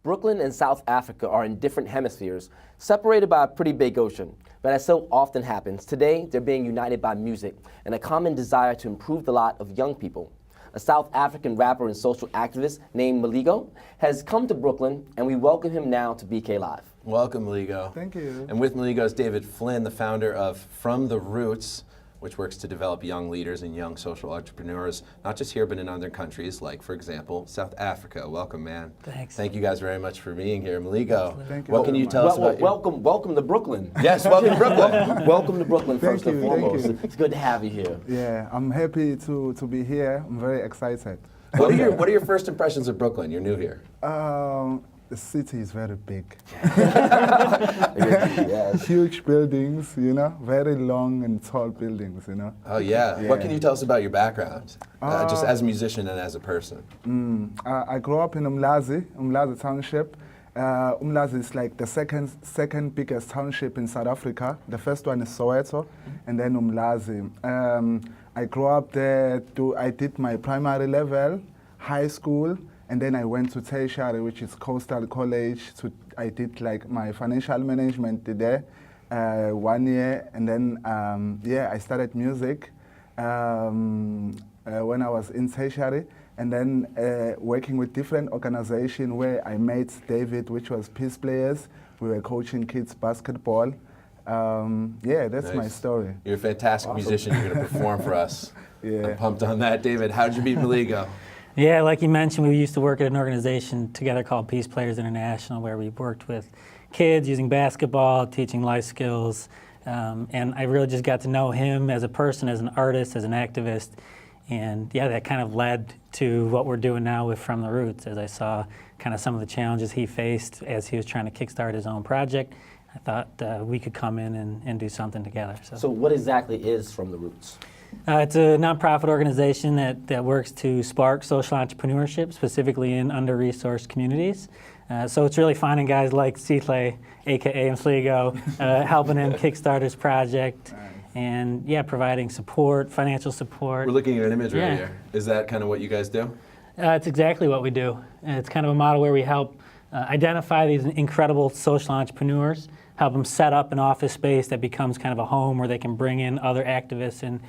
Brooklyn and South Africa are in different hemispheres, separated by a pretty big ocean. But as so often happens, today they're being united by music and a common desire to improve the lot of young people. A South African rapper and social activist named Mhligo has come to Brooklyn, and we welcome him now to BK Live. Welcome, Mhligo. Thank you. And with Mhligo is David Flynn, the founder of From the Roots, which works to develop young leaders and young social entrepreneurs, not just here, but in other countries, like, for example, South Africa. Welcome, man. Thanks. Thank you guys very much for being here. Mhligo, Thank you what can you tell us about welcome to Brooklyn. Yes, welcome to Brooklyn. Welcome to Brooklyn, first Thank and you, thank foremost. you. It's good to have you here. Yeah, I'm happy to be here. I'm very excited. What are your first impressions of Brooklyn? You're new here. The city is very big. Yes. Huge buildings, you know, very long and tall buildings, you know. Oh, yeah. What can you tell us about your background, just as a musician and as a person? I grew up in Umlazi Township. Umlazi is like the second biggest township in South Africa. The first one is Soweto, and then Umlazi. I grew up there. I did my primary level, high school, and then I went to tertiary, which is Coastal College. I did like my financial management there 1 year, and then I started music when I was in tertiary, and then working with different organizations where I met David, which was Peace Players. We were coaching kids basketball. That's my story. You're a fantastic musician. You're going to perform for us. Yeah. I'm pumped on that. David, how did you meet Mhligo? Yeah, like you mentioned, we used to work at an organization together called Peace Players International, where we worked with kids using basketball, teaching life skills, and I really just got to know him as a person, as an artist, as an activist, and yeah, that kind of led to what we're doing now with From the Roots, as I saw kind of some of the challenges he faced as he was trying to kickstart his own project. I thought we could come in and do something together. So what exactly is From the Roots? It's a nonprofit organization that works to spark social entrepreneurship, specifically in under-resourced communities. So it's really finding guys like Sihle, aka Mhligo, helping him kickstart his project, and providing support, financial support. We're looking at an image right here. Is that kind of what you guys do? It's exactly what we do. It's kind of a model where we help identify these incredible social entrepreneurs, help them set up an office space that becomes kind of a home where they can bring in other activists and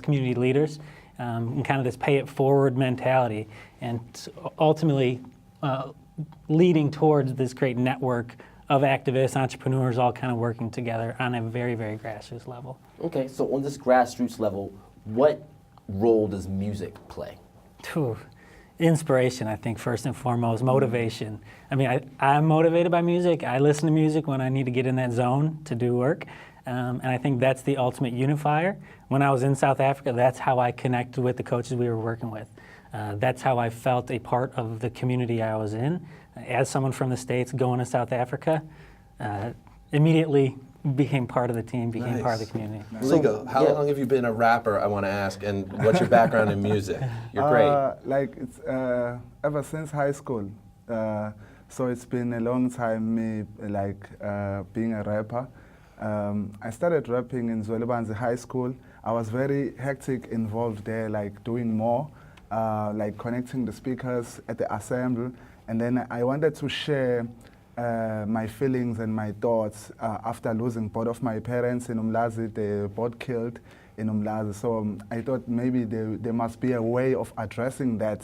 community leaders, and kind of this pay it forward mentality, and ultimately leading towards this great network of activists, entrepreneurs, all kind of working together on a very, very grassroots level. Okay, so on this grassroots level, what role does music play? Inspiration, I think, first and foremost, motivation. I mean, I'm motivated by music. I listen to music when I need to get in that zone to do work, and I think that's the ultimate unifier. When I was in South Africa, that's how I connected with the coaches we were working with. That's how I felt a part of the community I was in. As someone from the States going to South Africa, immedially became part of the team, became part of the community. Mhligo, how long have you been a rapper, I want to ask, and what's your background in music? You're great. It's ever since high school. So it's been a long time me being a rapper. I started rapping in Zwelibanzi High School. I was very hectic involved there, like doing more, like connecting the speakers at the assembly. And then I wanted to share my feelings and my thoughts after losing both of my parents in Umlazi. They both killed in Umlazi. So I thought maybe there must be a way of addressing that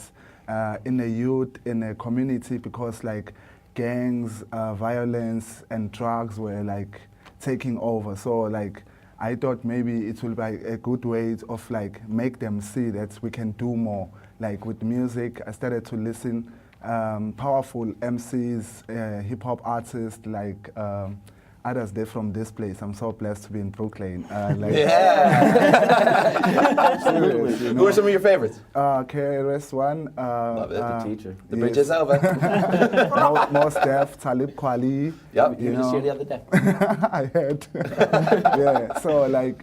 in the youth, in the community, because like gangs, violence and drugs were like taking over. So like I thought maybe it will be a good way of like make them see that we can do more. Like with music, I started to listen powerful MCs, hip-hop artists, like others there from this place. I'm so blessed to be in Brooklyn. Absolutely. You know. Who are some of your favorites? KRS-One. Love it, the teacher. The bridge is over. Most Def, Talib Kweli. Yep, you were just here the other day. I heard. Yeah, so like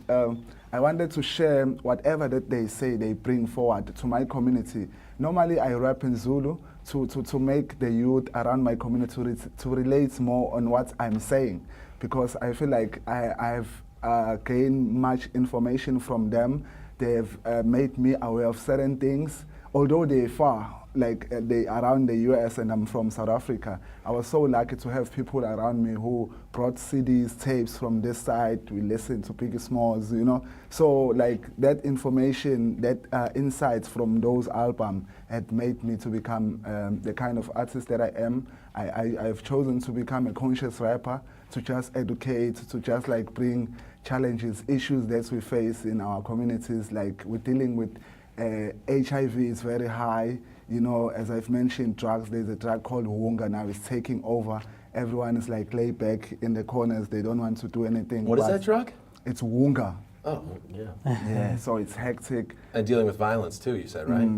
I wanted to share whatever that they say they bring forward to my community. Normally I rap in Zulu to make the youth around my community to relate more on what I'm saying, because I feel like I've gained much information from them. They've made me aware of certain things, although they're far. they around the US and I'm from South Africa. I was so lucky to have people around me who brought CDs, tapes from this side. We listened to Biggie Smalls, you know. So like that information, that insights from those albums had made me to become the kind of artist that I am. I've chosen to become a conscious rapper, to just educate, to just like bring challenges, issues that we face in our communities. Like we're dealing with HIV is very high. You know, as I've mentioned, drugs, there's a drug called Wunga now, it's taking over. Everyone is like laid back in the corners, they don't want to do anything. What is that drug? It's Wunga. Oh, Yeah. Yeah, so it's hectic. and dealing with violence too, you said, right?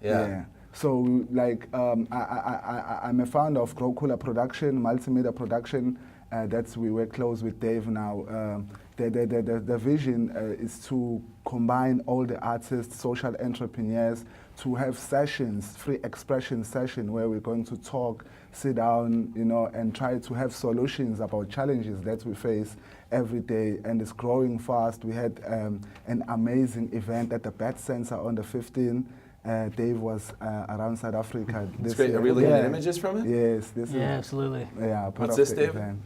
Yeah. So like I'm a founder of Grow Cooler Production, multimedia production. That's we work close with Dave now. The vision is to combine all the artists, social entrepreneurs, to have sessions, free expression session where we're going to talk, sit down, you know, and try to have solutions about challenges that we face every day. And it's growing fast. We had an amazing event at the Bat Center on the 15th. Dave was around South Africa. It's great. Are we looking at images from it? Yes, this is. Yeah, absolutely. Yeah, part What's of this, the Dave? event.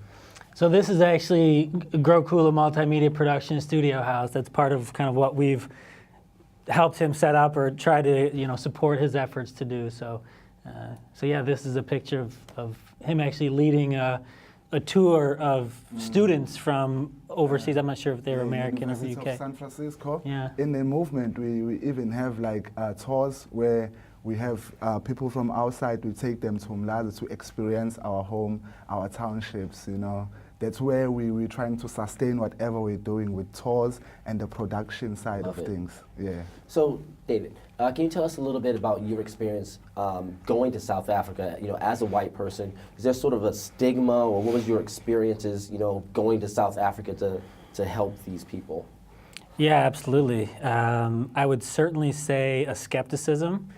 So this is actually Grow Cooler Multimedia Production Studio House. That's part of kind of what we've helped him set up or try to, you know, support his efforts to do. So, so yeah, this is a picture of him actually leading a tour of students from overseas. I'm not sure if they're American or University UK. of San Francisco. Yeah. In the movement, we even have like tours where we have people from outside. We take them to Mhligo to experience our home, our townships. You know, that's where we're trying to sustain whatever we're doing with tours and the production side Love of it. things. Yeah. So, David, can you tell us a little bit about your experience going to South Africa? You know, as a white person, is there sort of a stigma, or what was your experiences? You know, going to South Africa to help these people? Yeah, absolutely. I would certainly say a skepticism,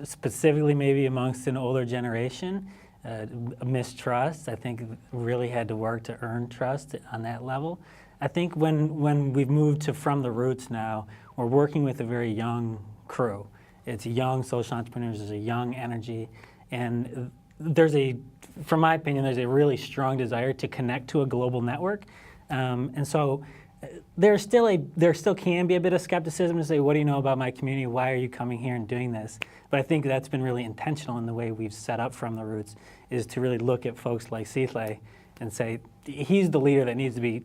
specifically maybe amongst an older generation, a mistrust. I think really had to work to earn trust on that level. I think when we've moved to From the Roots now, we're working with a very young crew. It's young social entrepreneurs, there's a young energy, and from my opinion, there's a really strong desire to connect to a global network. And so there still can be a bit of skepticism to say, what do you know about my community? Why are you coming here and doing this? But I think that's been really intentional in the way we've set up From the Roots, is to really look at folks like Mhligo and say, he's the leader that needs to be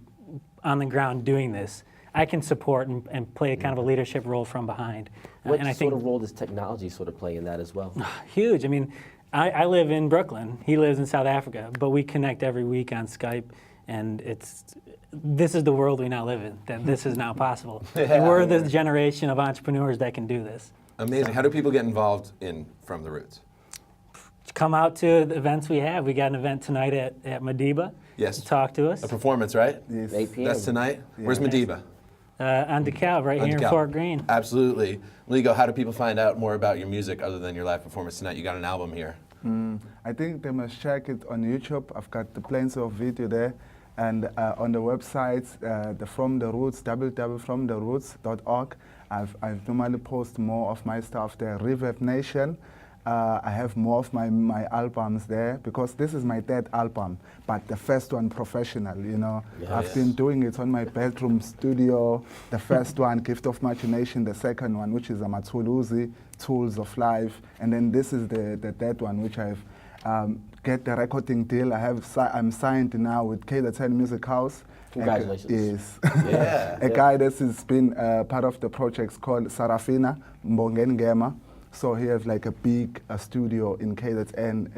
on the ground doing this. I can support and play a kind of a leadership role from behind. What and I sort think of role does technology sort of play in that as well? huge. I mean, I live in Brooklyn. He lives in South Africa, but we connect every week on Skype, and this is the world we now live in. That this is now possible. And we're the generation of entrepreneurs that can do this. Amazing. How do people get involved in From the Roots? Come out to the events we have. We got an event tonight at Mhligo. Yes. Talk to us. A performance, right? Yes. 8 p.m. That's tonight. Where's Yeah. Madiba? On DeKalb, right On here in DeKalb. Fort Greene. Absolutely. Mhligo, how do people find out more about your music other than your live performance tonight? You got an album here. I think they must check it on YouTube. I've got the plenty of video there. And on the website, the From the Roots, www.fromtheroots.org, I've normally post more of my stuff there. Reverb Nation, I have more of my albums there, because this is my third album, but the first one professional, you know. Yes. I've been doing it on my bedroom studio. The first one, Gift of Imagination. The second one, which is Amathuluzi, Tools of Life. And then this is the third one, which I've get the recording deal. I'm signed now with K10 Music House. Congratulations. Yes. Yeah. A guy that has been part of the projects called Sarafina Mbongengema. So he has like a big studio in KZN.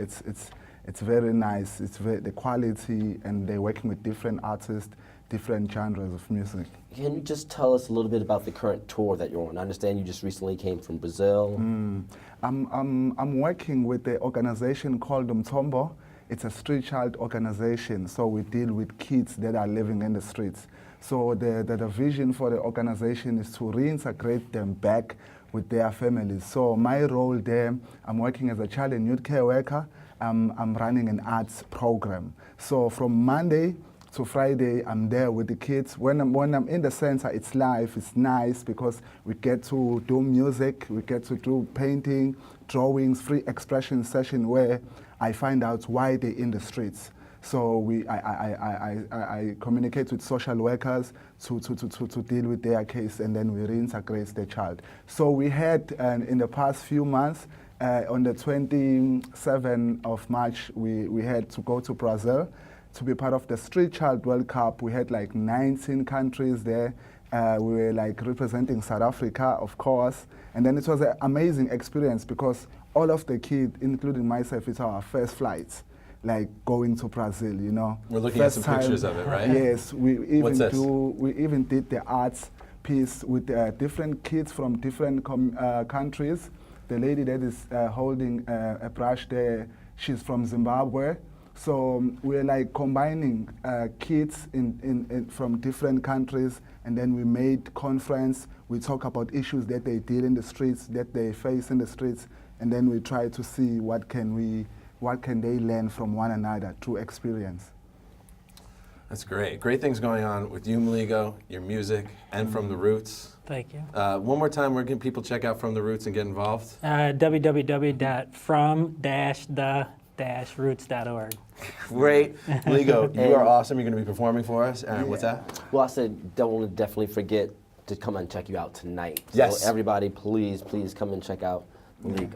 It's very nice. The quality, and they're working with different artists, different genres of music. Can you just tell us a little bit about the current tour that you're on? I understand you just recently came from Brazil. I'm working with an organization called Umtombo. It's a street child organization, so we deal with kids that are living in the streets. So the vision for the organization is to reintegrate them back with their families. So my role there, I'm working as a child and youth care worker. I'm running an arts program. So from Monday to Friday, I'm there with the kids. When I'm in the center, it's live, it's nice because we get to do music, we get to do painting, drawings, free expression session where I find out why they're in the streets. So I communicate with social workers to deal with their case, and then we reintegrate the child. So we had, in the past few months, on the 27th of March, we had to go to Brazil to be part of the Street Child World Cup. We had like 19 countries there. We were like representing South Africa, of course. And then it was an amazing experience because all of the kids, including myself, it's our first flights, like going to Brazil, you know. We're looking at some pictures of it, right? Yes, we What's this? even did the arts piece with different kids from different countries. The lady that is holding a brush there, she's from Zimbabwe. So we're like combining kids from different countries, and then we made conference. We talk about issues that they deal in the streets, that they face in the streets, and then we try to see what can they learn from one another through experience. That's great. Great things going on with you, Mhligo, your music, and From the Roots. Thank you. One more time, where can people check out From the Roots and get involved? www.from-the-roots.org. Great. Mhligo, you are awesome. You're going to be performing for us. And what's that? Well, I said, don't definitely forget to come and check you out tonight. Yes. So everybody, please come and check out Mhligo.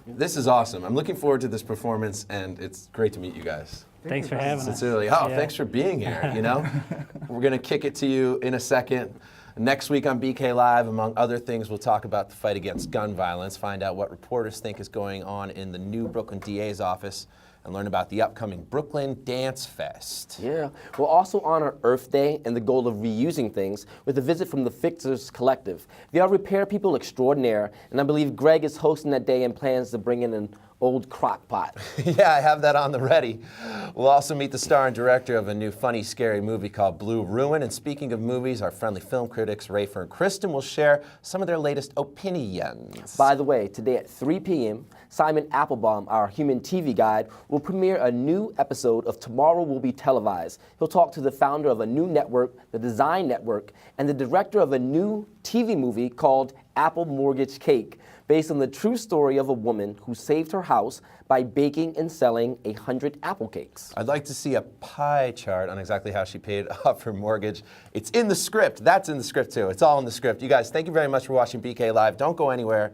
This is awesome. I'm looking forward to this performance, and it's great to meet you guys. Thanks for having us. Sincerely. Thanks for being here, you know? We're going to kick it to you in a second. Next week on BK Live, among other things, we'll talk about the fight against gun violence, find out what reporters think is going on in the new Brooklyn DA's office, and learn about the upcoming Brooklyn Dance Fest. Yeah. We'll also honor Earth Day and the goal of reusing things with a visit from the Fixers Collective. They are repair people extraordinaire, and I believe Greg is hosting that day and plans to bring in an old crock pot. Yeah, I have that on the ready. We'll also meet the star and director of a new funny, scary movie called Blue Ruin. And speaking of movies, our friendly film critics, Rafer and Kristen, will share some of their latest opinions. By the way, today at 3 p.m., Simon Applebaum, our human TV guide, will premiere a new episode of Tomorrow Will Be Televised. He'll talk to the founder of a new network, the Design Network, and the director of a new TV movie called Apple Mortgage Cake, based on the true story of a woman who saved her house by baking and selling 100 apple cakes. I'd like to see a pie chart on exactly how she paid off her mortgage. It's in the script. That's in the script, too. It's all in the script. You guys, thank you very much for watching BK Live. Don't go anywhere.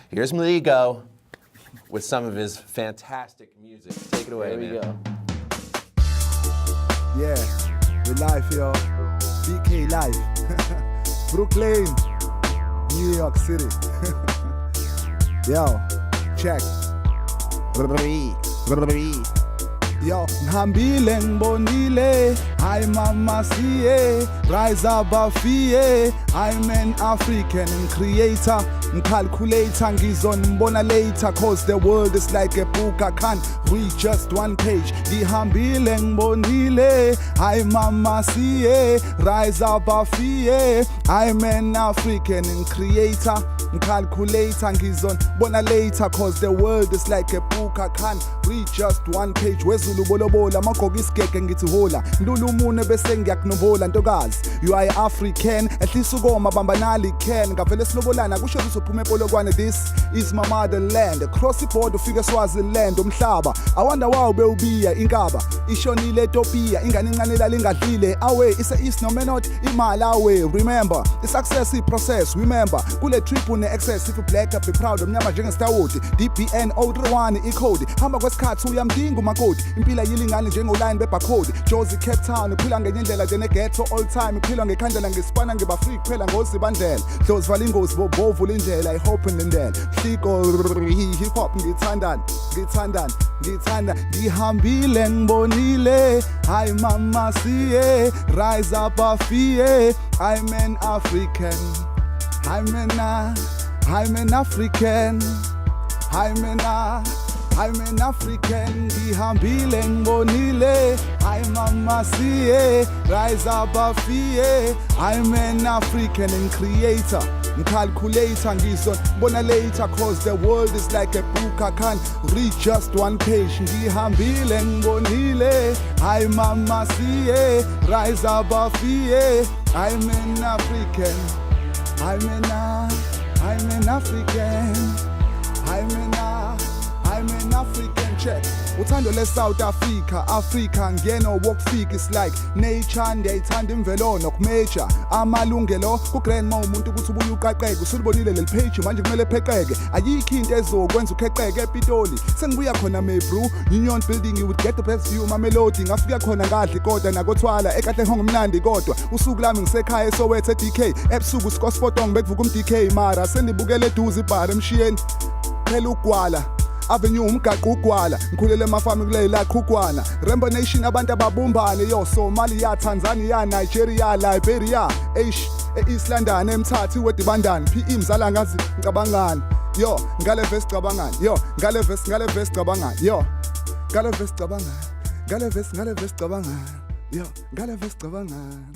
Here's Mhligo with some of his fantastic music. Take it away, There we man. go. Yeah, we're live, yo. BK Live. Brooklyn, New York City. Yo, check. Yo, ngihambile ngibonile, hayi mama siye, rise above fear. I'm an African creator, calculator, ngizonibona later, cause the world is like a book, I can't read just one page. Ngihambile ngibonile, hayi mama siye, rise above fear. I'm an African creator, calculator, ngizonibona later, cause the world is like a book, I can't read just one page. Wezulu bolobola magqoka isigege ngithi hola, ndulu umune bese ngiyakunobola ntokazi. You are African, ehlisa ukoma bambanali can, ngavele sinobolana kusho ukuthi uphuma ePolokwane. This is my motherland, cross ibhoda ufike Swaziland umhlaba. I wonder why bewubiya inkaba ishonile Ethiopia, ingane incane lalingadlile away is a east no not imali away. Remember the success process, remember kule trip une excess, if you black up be proud omnyama njenge Starwood. DPN 031 icode hamba kwesikhathi uyamdinga umakoti, impila yilingane njengoline bebarcode. Jozi Cape Town iphila ngenye indlela njeneghetto all time, iphila ngekhandlela ngesipana ngeba free kuphela ngozibandlela, those vala ingozi bovula indlela. I hope in indlela Mhligo hip hop ngithanda ngihambile ngibonile, hayi mama siye, rise above fear. I'm an African, I'm an African, I'm an African, ngihambile ngibonile, hayi mama siye, rise above fear. I'm an African creator, Calculator ngizobona later cause the world is like a book I can't read just one page ngihambile ngibonile hayi mama siye rise above fear I'm an African I'm an African I'm an African check uthando le South Africa Africa ngena wokufika is like nature ndiyayithanda imvelo nokumeja amalungelo ku grandma umuntu ukuthi ubuye uqaqeke usulibonile leli page manje kumele pheqeke ayikho into ezokwenza ukheqeke ePitoli sengibuya khona Mebru Union Building you would get the best view Mamelodi ngafika khona kahle kodwa nakothwala ekahle ngomnandi kodwa usuku lami ngisekhaya eSoweto DK ebusuku sikospotong bekuvuka umDK mara sendibukele eduze ibar emshiyeni phela ugwala Avenue umgaqo ugwala ngikhulele emafami kulela qhukwana Rainbow Nation abantu ababumbane yo Somalia Tanzania Nigeria Liberia East London eMthatha iWedibandani PE mzala ngazi ngicabangani yo ngale verse cabangani yo ngale verse cabangani yo ngale verse cabangani ngale verse cabangani yo ngale verse cabangani